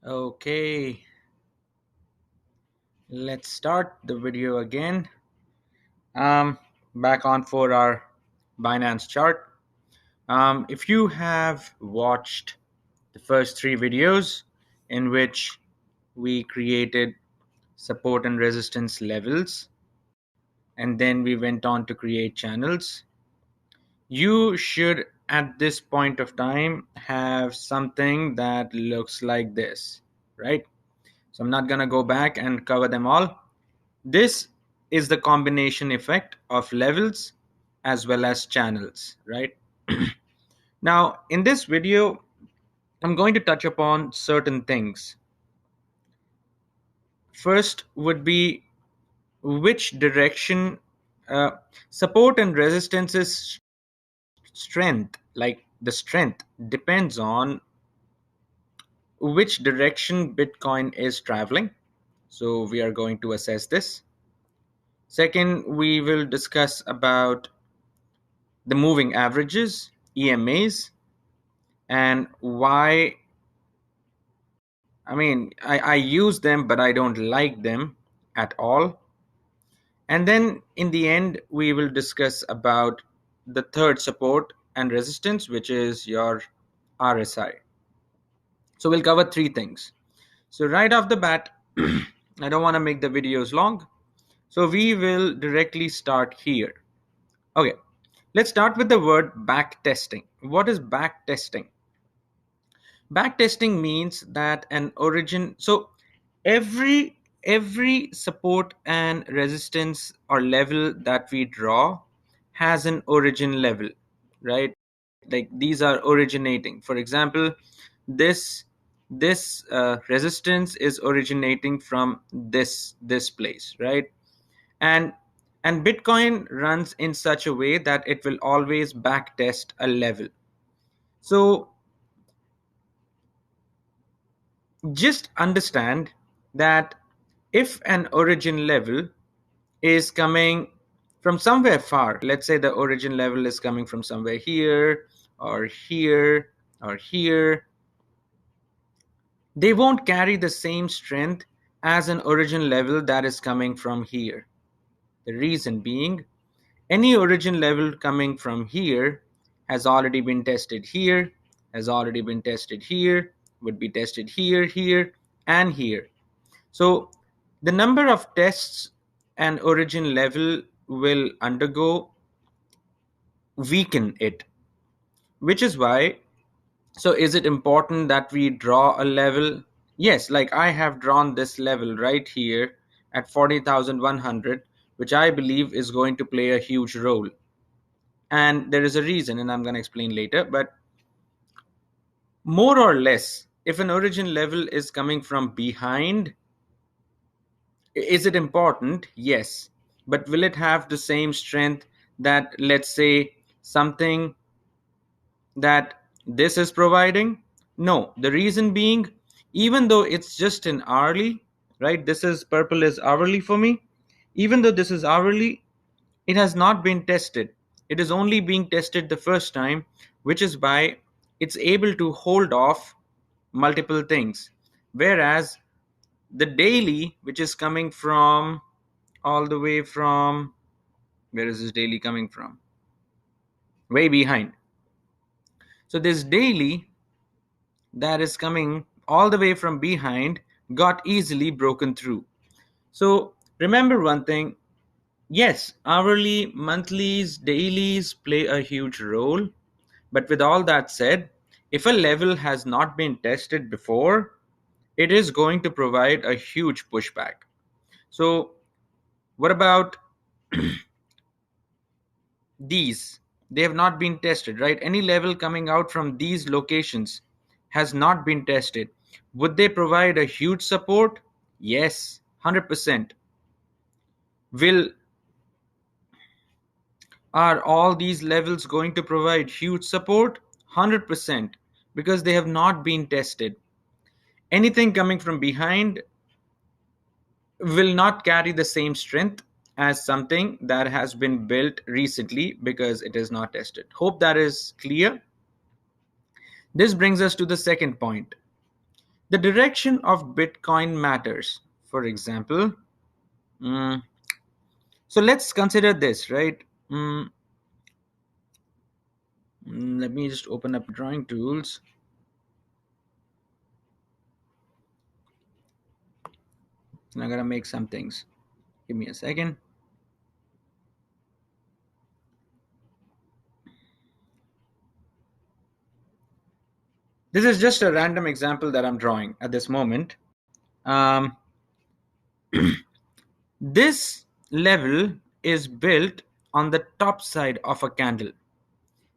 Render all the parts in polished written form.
Okay, let's start the video again. Back on for our Binance chart. If you have watched the first three videos in which we created support and resistance levels, and then we went on to create channels, you should at this point of time have something that looks like this, right? So I'm not going to go back and cover them all. This is the combination effect of levels as well as channels, right? Now, in this video, I'm going to touch upon certain things. First would be which direction support and resistance's strength, like the strength, depends on which direction Bitcoin is traveling. So we are going to assess this. Second, we will discuss about the moving averages, EMAs, and why. I use them, but I don't like them at all. And then in the end, we will discuss about the third support and resistance, which is your RSI. So we'll cover three things. So right off the bat, I don't want to make the videos long. So we will directly start here. Okay, let's start with the word backtesting. What is backtesting? Backtesting means that an origin, so every support and resistance or level that we draw has an origin level, right? Like these are originating. For example, this resistance is originating from this place, right? and and Bitcoin runs in such a way that it will always backtest a level. So just understand that if an origin level is coming from somewhere far, let's say the origin level is coming from somewhere here or here or here, they won't carry the same strength as an origin level that is coming from here. The reason being, any origin level coming from here has already been tested here, has already been tested here, would be tested here, here, and here. So the number of tests an origin level will undergo weaken it, which is why. So is it important that we draw a level? Yes, like I have drawn this level right here at 40,100, which I believe is going to play a huge role. And there is a reason, and I'm going to explain later. But more or less, if an origin level is coming from behind, is it important? Yes. But will it have the same strength that, let's say, something that this is providing? No. The reason being, even though it's just an hourly, right? This is purple is hourly for me. Even though this is hourly, it has not been tested. It is only being tested the first time, which is why it's able to hold off multiple things. Whereas the daily, which is coming from all the way from, where is this daily coming from? Way behind. So this daily that is coming all the way from behind got easily broken through. So remember one thing. Yes, hourly, monthlies, dailies play a huge role. But with all that said, if a level has not been tested before, it is going to provide a huge pushback. So what about these? They have not been tested, right? Any level coming out from these locations has not been tested. Would they provide a huge support? Yes, 100%. Are all these levels going to provide huge support? 100%, because they have not been tested. Anything coming from behind will not carry the same strength as something that has been built recently because it is not tested. Hope that is clear. This brings us to the second point. The direction of Bitcoin matters. For example, mm, so let's consider this, right? Let me just open up drawing tools. And I'm gonna make some things. Give me a second. This is just a random example that I'm drawing at this moment. Um, this level is built on the top side of a candle.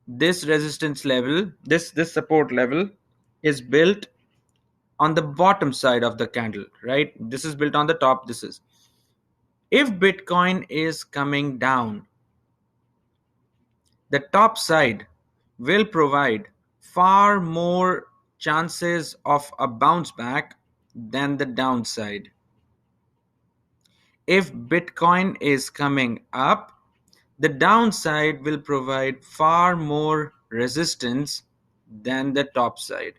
This resistance level, this support level, is built on the bottom side of the candle, right? This is built on the top. This is, if Bitcoin is coming down, the top side will provide far more chances of a bounce back than the downside. If Bitcoin is coming up, the downside will provide far more resistance than the top side.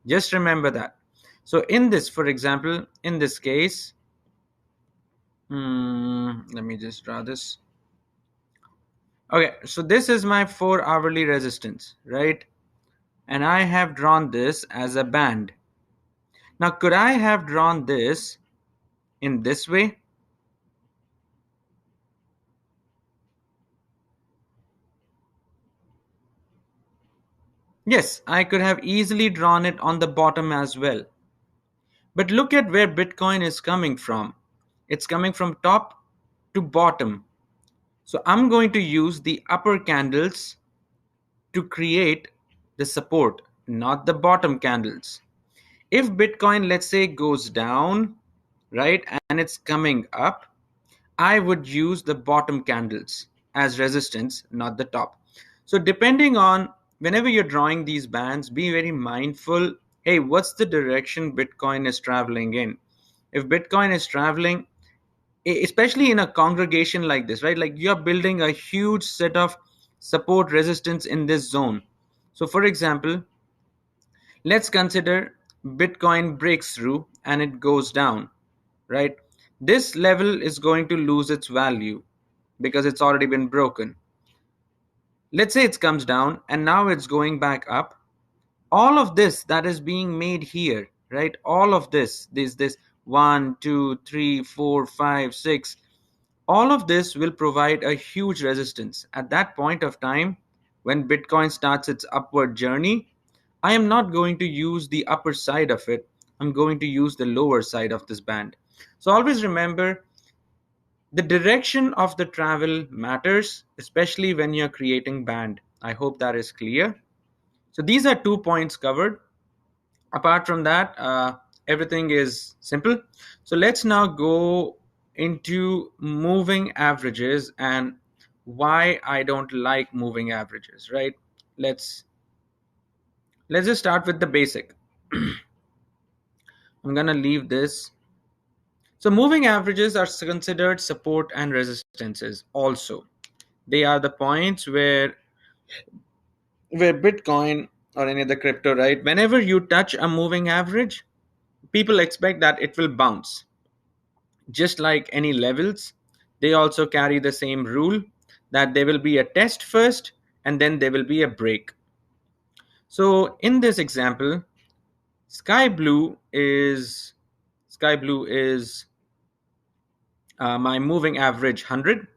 Just remember that. So in this, for example, in this case, let me just draw this. Okay, so this is my 4-hourly resistance, right? And I have drawn this as a band. Now, could I have drawn this in this way? Yes, I could have easily drawn it on the bottom as well. But look at where Bitcoin is coming from. It's coming from top to bottom. So I'm going to use the upper candles to create the support, not the bottom candles. If Bitcoin, let's say, goes down, right, and it's coming up, I would use the bottom candles as resistance, not the top. So depending on, whenever you're drawing these bands, be very mindful. Hey, what's the direction Bitcoin is traveling in? If Bitcoin is traveling, especially in a congregation like this, right? Like you're building a huge set of support resistance in this zone. So for example, let's consider Bitcoin breaks through and it goes down, right? This level is going to lose its value because it's already been broken. Let's say it comes down and now it's going back up. All of this that is being made here, right? All of this 1, 2, 3, 4, 5, 6, all of this will provide a huge resistance. At that point of time, when Bitcoin starts its upward journey, I am not going to use the upper side of it. I'm going to use the lower side of this band. So always remember, the direction of the travel matters, especially when you're creating band. I hope that is clear. So these are 2 points covered. Apart from that, everything is simple. So let's now go into moving averages and why I don't like moving averages, right? Let's just start with the basic. I'm gonna leave this. So moving averages are considered support and resistances also. They are the points where Bitcoin or any other crypto, right? Whenever you touch a moving average, people expect that it will bounce. Just like any levels, they also carry the same rule that there will be a test first and then there will be a break. So in this example, sky blue is my moving average 100,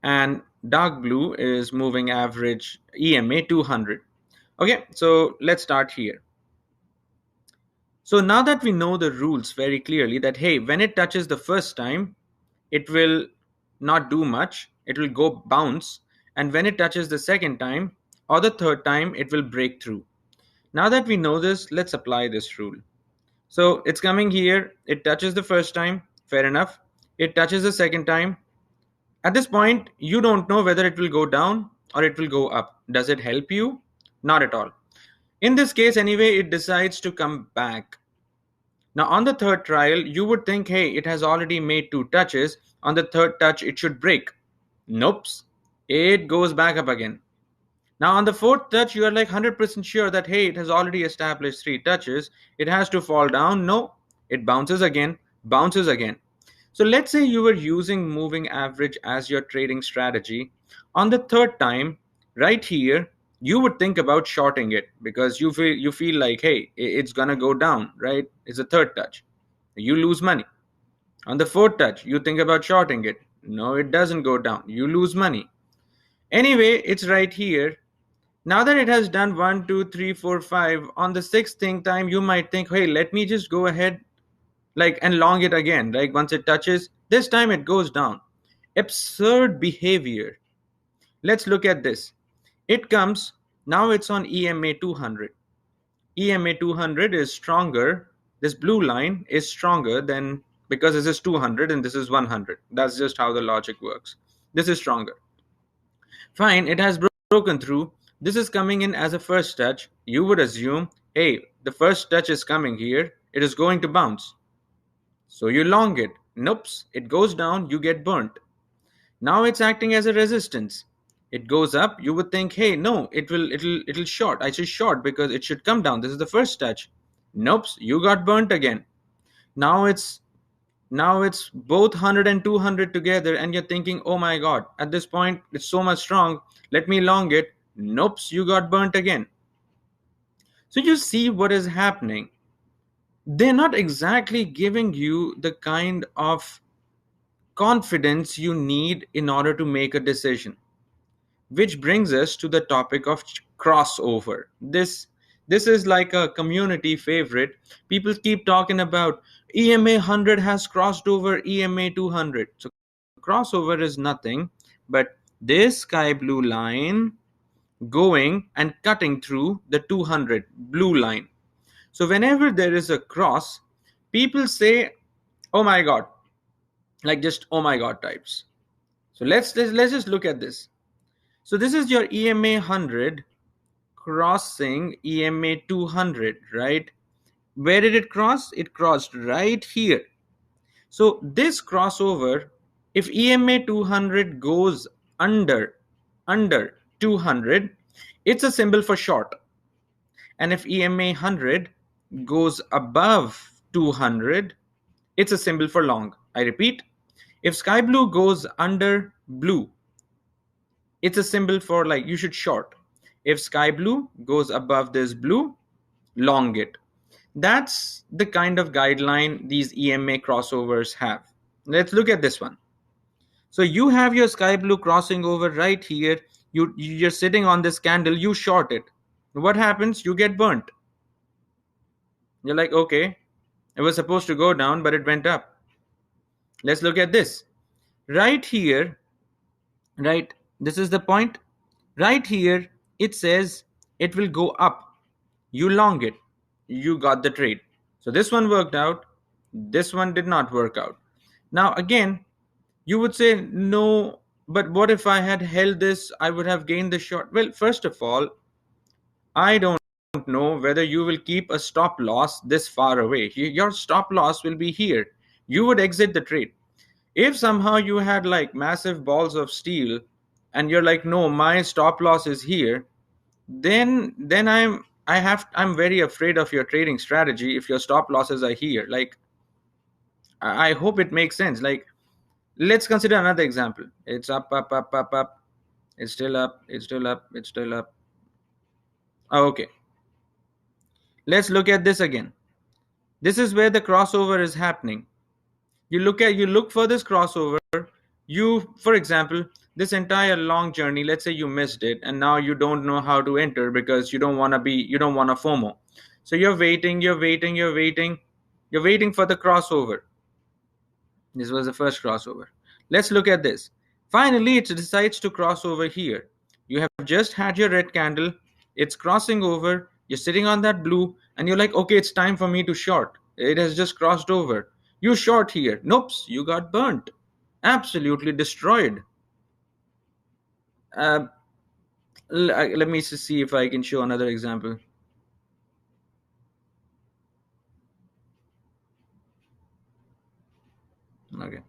and dark blue is moving average EMA 200. Okay, so let's start here. So now that we know the rules very clearly, that hey, when it touches the first time, it will not do much, it will go bounce, and when it touches the second time or the third time, it will break through. Now that we know this, let's apply this rule. So it's coming here, it touches the first time, fair enough. It touches the second time. At this point, you don't know whether it will go down or it will go up. Does it help you? Not at all. In this case, anyway, it decides to come back. Now, on the third trial, you would think, hey, it has already made 2 touches. On the third touch, it should break. Nope. It goes back up again. Now on the fourth touch, you are like 100% sure that, hey, it has already established three touches. It has to fall down. No, it bounces again, bounces again. So let's say you were using moving average as your trading strategy. On the third time, right here, you would think about shorting it because you feel like, hey, it's gonna go down, right? It's a third touch. You lose money. On the fourth touch, you think about shorting it. No, it doesn't go down. You lose money. Anyway, it's right here. Now that it has done 1, 2, 3, 4, 5, on the sixth time, you might think, hey, let me just go ahead like and long it again. Like once it touches, this time it goes down. Absurd behavior. Let's look at this. It comes, now it's on EMA 200. EMA 200 is stronger. This blue line is stronger than, because this is 200 and this is 100. That's just how the logic works. This is stronger. Fine, it has broken through. This is coming in as a first touch. You would assume, hey, the first touch is coming here. It is going to bounce. So you long it. Nope, it goes down, you get burnt. Now it's acting as a resistance. It goes up, you would think, hey, no, it'll short. I should short because it should come down. This is the first touch. Nope, you got burnt again. Now it's both 100 and 200 together, and you're thinking, oh my god, at this point it's so much strong. Let me long it. Nope, you got burnt again. So you see what is happening. They're not exactly giving you the kind of confidence you need in order to make a decision, which brings us to the topic of crossover. This is like a community favorite. People keep talking about EMA 100 has crossed over EMA 200. So crossover is nothing but this sky blue line going and cutting through the 200 blue line. So whenever there is a cross, people say, oh my god, like just oh my god types. So let's just look at this. So this is your EMA 100 crossing EMA 200, right? Where did it cross? It crossed right here. So this crossover, if EMA 200 goes under 200, it's a symbol for short. And if EMA 100 goes above 200, it's a symbol for long. I repeat, if sky blue goes under blue, it's a symbol for like you should short. If sky blue goes above this blue, long it. That's the kind of guideline these EMA crossovers have. Let's look at this one. So you have your sky blue crossing over right here. You're sitting on this candle, you short it. What happens? You get burnt. You're like, okay, it was supposed to go down, but it went up. Let's look at this. Right here, right, this is the point. Right here, it says it will go up. You long it. You got the trade. So this one worked out. This one did not work out. Now, again, you would say, no, but what if I had held this? I would have gained the short. Well, first of all, I don't know whether you will keep a stop loss this far away. Your stop loss will be here. You would exit the trade. If somehow you had like massive balls of steel and you're like, no, my stop loss is here, then I'm very afraid of your trading strategy if your stop losses are here. Like, I hope it makes sense. Like, let's consider another example. It's up. It's still up. It's still up. Oh, okay. Let's look at this again. This is where the crossover is happening. You look for this crossover. For example, this entire long journey, let's say you missed it and now you don't know how to enter because you don't want to FOMO. So you're waiting for the crossover. This was the first crossover. Let's look at this. Finally, it decides to cross over here. You have just had your red candle. It's crossing over. You're sitting on that blue and you're like, okay, it's time for me to short. It has just crossed over. You short here. Nope, you got burnt. Absolutely destroyed. Let me see if I can show another example. Okay,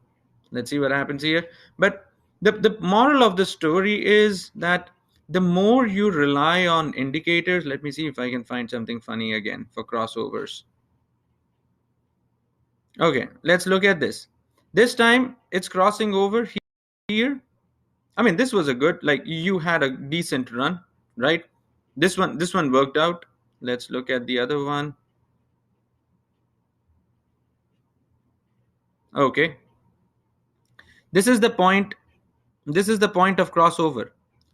let's see what happens here. But the moral of the story is that The more you rely on indicators, let me see if I can find something funny again for crossovers. Okay, let's look at this. This time it's crossing over here. I mean, this was a good, like, you had a decent run, right? This one worked out. Let's look at the other one. Okay, this is the point. This is the point of crossover.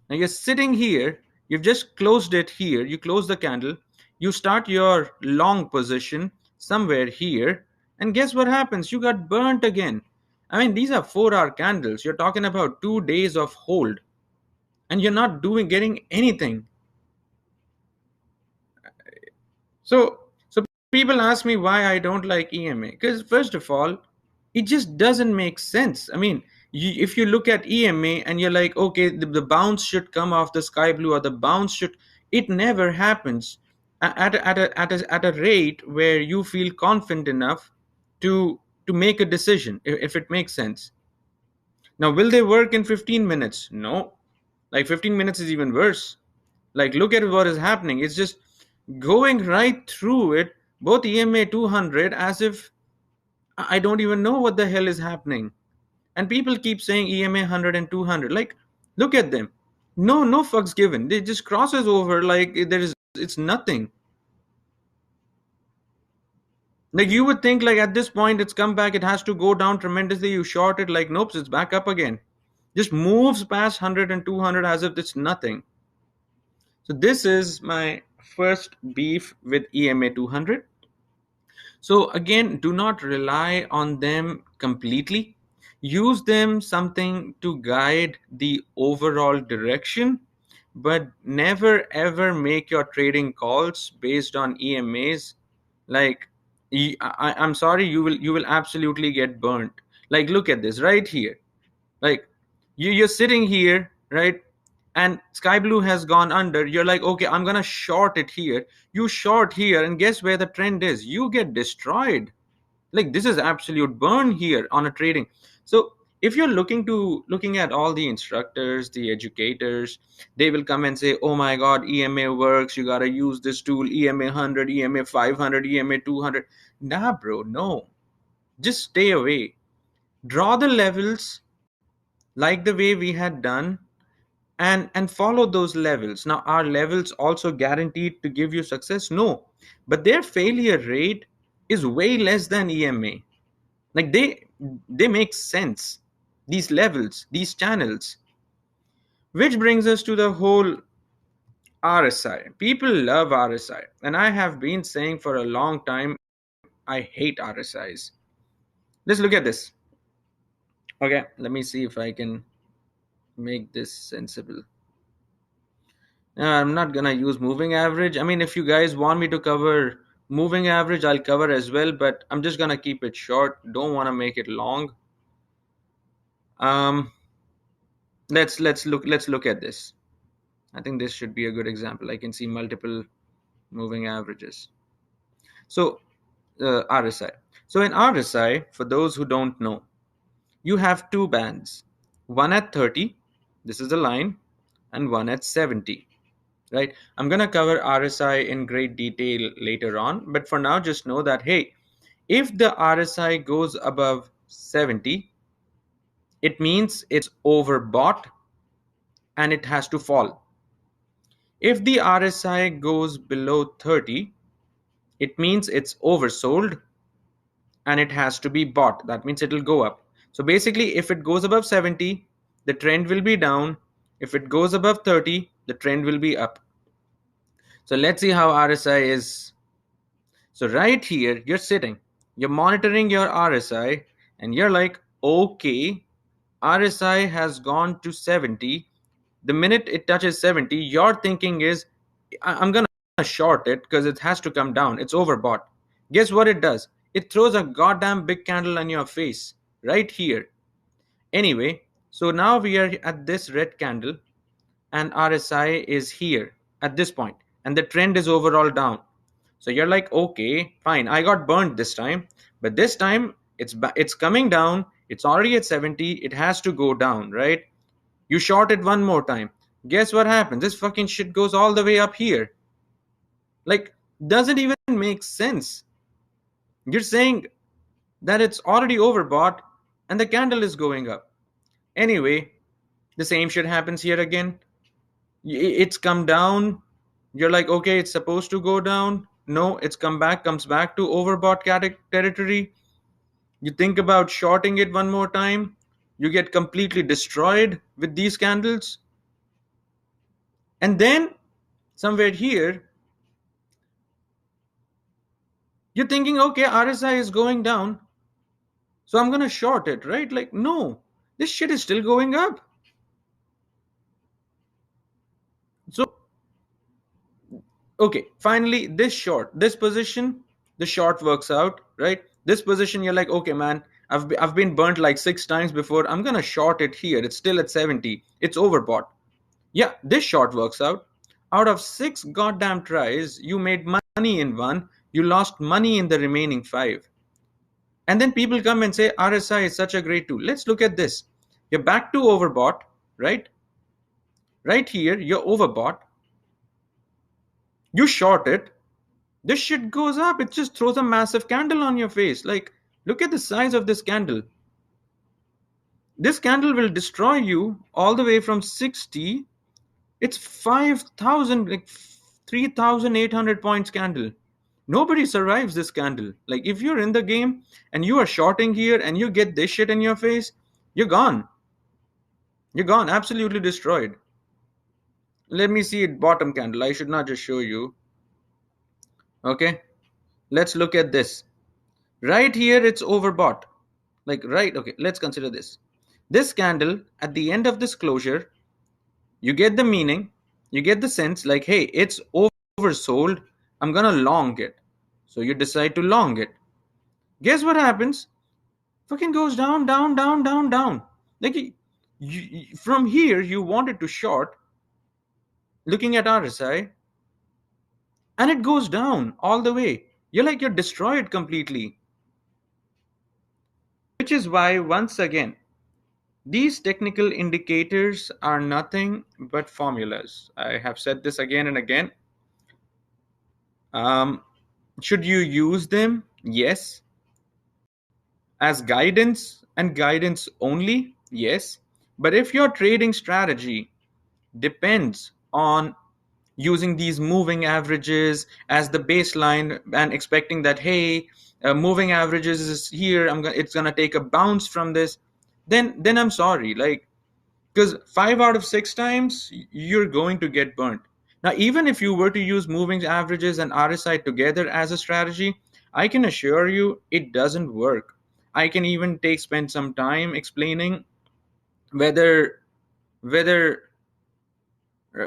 Now you're sitting here, you've just closed it here, you close the candle, you start your long position somewhere here, and guess what happens? You got burnt again. I mean, these are 4-hour candles. You're talking about 2 days of hold, and you're not doing getting anything. So people ask me why I don't like EMA. Because first of all, it just doesn't make sense. I mean, if you look at EMA and you're like, okay, the bounce should come off the sky blue, or the bounce should, it never happens at a rate where you feel confident enough to make a decision, if it makes sense. Now, will they work in 15 minutes? No. Like 15 minutes is even worse. Like, look at what is happening. It's just going right through it, both EMA 200, as if I don't even know what the hell is happening. And people keep saying EMA 100 and 200. Like, look at them. No fucks given. They just crosses over like it's nothing. Like, you would think, like, at this point it's come back, it has to go down tremendously. You short it, like, nope, it's back up again. Just moves past 100 and 200 as if it's nothing. So this is my first beef with EMA 200. So again, do not rely on them completely. Use them something to guide the overall direction, but never ever make your trading calls based on EMAs. Like, I'm sorry, you will absolutely get burnt. Like, look at this right here. Like, you're sitting here, right? And sky blue has gone under. You're like, okay, I'm gonna short it here. You short here, and guess where the trend is? You get destroyed. Like, this is absolute burn here on a trading. So if you're looking at all the instructors, the educators, they will come and say, oh my god, EMA works, you gotta use this tool, EMA 100, EMA 500, EMA 200. Nah, bro, no. Just stay away. Draw the levels like the way we had done, and follow those levels. Now, are levels also guaranteed to give you success? No, but their failure rate is way less than EMA. Like, they make sense, these levels, these channels. Which brings us to the whole RSI. People love RSI, and I have been saying for a long time I hate RSIs. Let's look at this. Okay, let me see if I can make this sensible. I'm not gonna use moving average. I mean, if you guys want me to cover moving average, I'll cover as well, but I'm just gonna keep it short. Don't want to make it long. Um, let's look at this. I think this should be a good example. I can see multiple moving averages. So, RSI. So in RSI, for those who don't know, you have two bands. One at 30, this is the line, and one at 70. Right? I'm going to cover RSI in great detail later on, but for now, just know that, hey, if the RSI goes above 70, it means it's overbought and it has to fall. If the RSI goes below 30, it means it's oversold and it has to be bought. That means it'll go up. So basically, if it goes above 70, the trend will be down. If it goes above 30, the trend will be up. So let's see how RSI is. So right here, you're sitting, you're monitoring your RSI, and you're like, okay, RSI has gone to 70. The minute it touches 70, your thinking is, I'm going to short it because it has to come down. It's overbought. Guess what it does? It throws a goddamn big candle on your face right here. Anyway, so now we are at this red candle and RSI is here at this point, and the trend is overall down. So you're like, okay, fine, I got burned this time, but this time it's coming down. It's already at 70. It has to go down, right? You short it one more time. Guess what happens? This fucking shit goes all the way up here. Like, doesn't even make sense. You're saying that it's already overbought and the candle is going up. Anyway, the same shit happens here again. It's come down. You're like, okay, it's supposed to go down. No, it's comes back to overbought territory. You think about shorting it one more time. You get completely destroyed with these candles. And then somewhere here, you're thinking, okay, RSI is going down, so I'm going to short it, right? Like, no, this shit is still going up. So, okay, finally, this position, the short works out, right? This position, you're like, okay, man, I've been burnt like 6 times before. I'm going to short it here. It's still at 70. It's overbought. Yeah, this short works out. Out of 6 goddamn tries, you made money in one, you lost money in the remaining 5. And then people come and say RSI is such a great tool. Let's look at this. You're back to overbought, right? Right here, you're overbought. You short it. This shit goes up. It just throws a massive candle on your face. Like, look at the size of this candle. This candle will destroy you all the way from 60. It's 5,000, like 3,800 points candle. Nobody survives this candle. Like, if you're in the game and you are shorting here and you get this shit in your face, you're gone. You're gone, absolutely destroyed. Let me see it bottom candle. I should not just show you. Okay, let's look at this. Right here, it's overbought. Like, right, okay, let's consider this. This candle, at the end of this closure, you get the meaning, you get the sense like, hey, it's oversold. I'm gonna long it. So you decide to long it. Guess what happens? Fucking goes down, down, down, down, down. Like, from here, you wanted to short, looking at RSI, and it goes down all the way. You're like, you're destroyed completely. Which is why, once again, these technical indicators are nothing but formulas. I have said this again and again. Um, should you use them? Yes. As guidance and guidance only? Yes. But if your trading strategy depends on using these moving averages as the baseline and expecting that, hey, moving averages is here, it's gonna take a bounce from this, then I'm sorry, like, because 5 out of 6 times you're going to get burnt. Now, even if you were to use moving averages and RSI together as a strategy, I can assure you it doesn't work. I can even spend some time explaining whether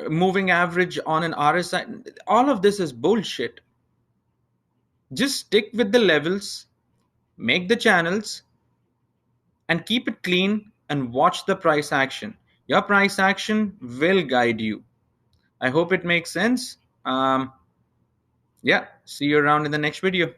moving average on an RSI, all of this is bullshit. Just stick with the levels, make the channels, and keep it clean and watch the price action. Your price action will guide you. I hope it makes sense. Yeah, see you around in the next video.